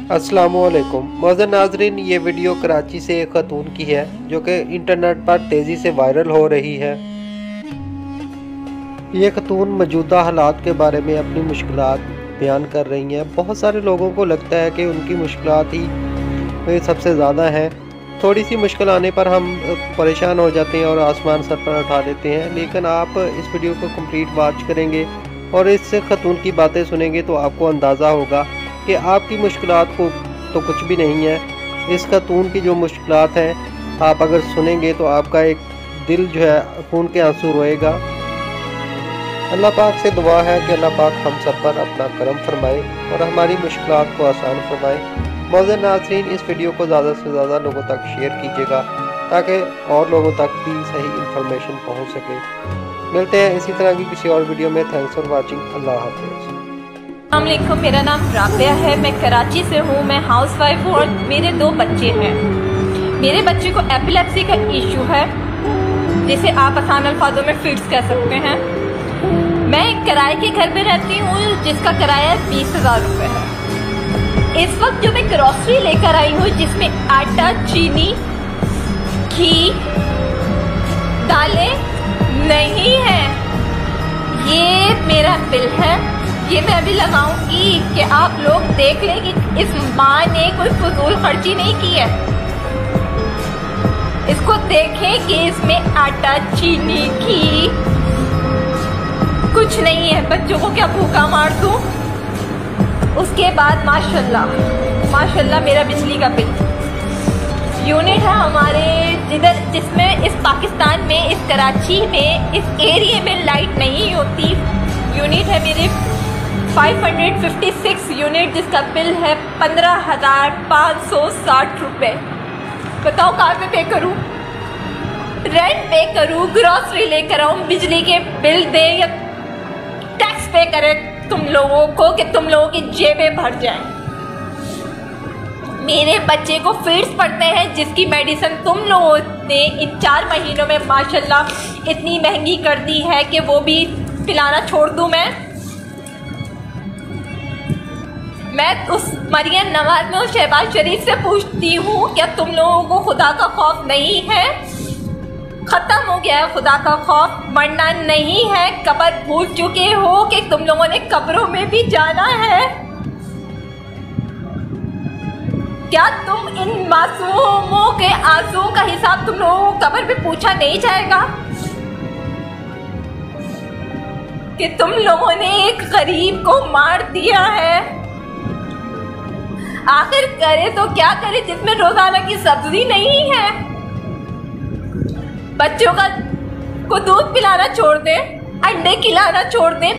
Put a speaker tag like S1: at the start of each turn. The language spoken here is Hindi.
S1: अस्सलामुअलैकुम मौजूद नाजरीन, ये वीडियो कराची से एक खातून की है जो कि इंटरनेट पर तेज़ी से वायरल हो रही है। ये खातून मौजूदा हालात के बारे में अपनी मुश्किलात बयान कर रही हैं। बहुत सारे लोगों को लगता है कि उनकी मुश्किलात ही सबसे ज़्यादा हैं। थोड़ी सी मुश्किल आने पर हम परेशान हो जाते हैं और आसमान सर पर उठा लेते हैं, लेकिन आप इस वीडियो को कंप्लीट वॉच करेंगे और इस खातून की बातें सुनेंगे तो आपको अंदाज़ा होगा कि आपकी मुश्किलात को तो कुछ भी नहीं है। इस खातून की जो मुश्किलात हैं आप अगर सुनेंगे तो आपका एक दिल जो है खून के आंसू रोएगा। अल्लाह पाक से दुआ है कि अल्लाह पाक हम सब पर अपना करम फरमाए और हमारी मुश्किलात को आसान फरमाए। मौजूद नाज़रीन, इस वीडियो को ज़्यादा से ज़्यादा लोगों तक शेयर कीजिएगा ताकि और लोगों तक भी सही इंफॉर्मेशन पहुँच सके। मिलते हैं इसी तरह की किसी और वीडियो में। Thanks for watching. अल्लाह हाफ़िज़।
S2: अस्सलामुअलैकुम, मेरा नाम राबिया है, मैं कराची से हूँ। मैं हाउसवाइफ हूँ और मेरे 2 बच्चे हैं। मेरे बच्चे को एपिलेप्सी का इशू है, जिसे आप आसान अल्फाजों में फिट्स कह सकते हैं। मैं एक किराए के घर में रहती हूँ जिसका किराया 20,000 रुपये है। इस वक्त जो मैं ग्रॉसरी लेकर आई हूँ जिसमें आटा, चीनी, घी, दालें नहीं है, ये मेरा बिल है। ये मैं अभी लगाऊंगी कि आप लोग देख लें कि इस माँ ने कोई फजूल खर्ची नहीं की है। इसको देखें कि इसमें आटा, चीनी, घी कुछ नहीं है। बच्चों को क्या भूखा मार दूं? उसके बाद माशाल्लाह माशाल्लाह मेरा बिजली का बिल यूनिट है हमारे जिसमें इस पाकिस्तान में, इस कराची में, इस एरिया में लाइट नहीं होती। यूनिट है मेरे 556 यूनिट, जिसका बिल है 15,560 रुपये। बताओ कहाँ पे पे करूँ? रेंट पे करूँ, ग्रॉसरी लेकर आऊँ, बिजली के बिल दे या टैक्स पे करें तुम लोगों को कि तुम लोगों की जेबें भर जाएं। मेरे बच्चे को फिट्स पड़ते हैं जिसकी मेडिसिन तुम लोगों ने इन 4 महीनों में माशाल्लाह इतनी महंगी कर दी है कि वो भी पिलाना छोड़ दूँ। मैं उस मरियम नवाज में, उस शहबाज शरीफ से पूछती हूँ, क्या तुम लोगों को खुदा का खौफ नहीं है? खत्म हो गया है खुदा का खौफ, मरना नहीं है। कब्र भूल चुके हो कि तुम लोगों ने कब्रों में भी जाना है। क्या तुम इन मासूमों के आंसुओं का हिसाब तुम लोगों को कब्र में पूछा नहीं जाएगा कि तुम लोगों ने एक गरीब को मार दिया है? आखिर करे तो क्या करे जिसमें रोजाना की सब्जी नहीं है? बच्चों को दूध पिलाना छोड़ दे, अंडे खिलाना छोड़ दे।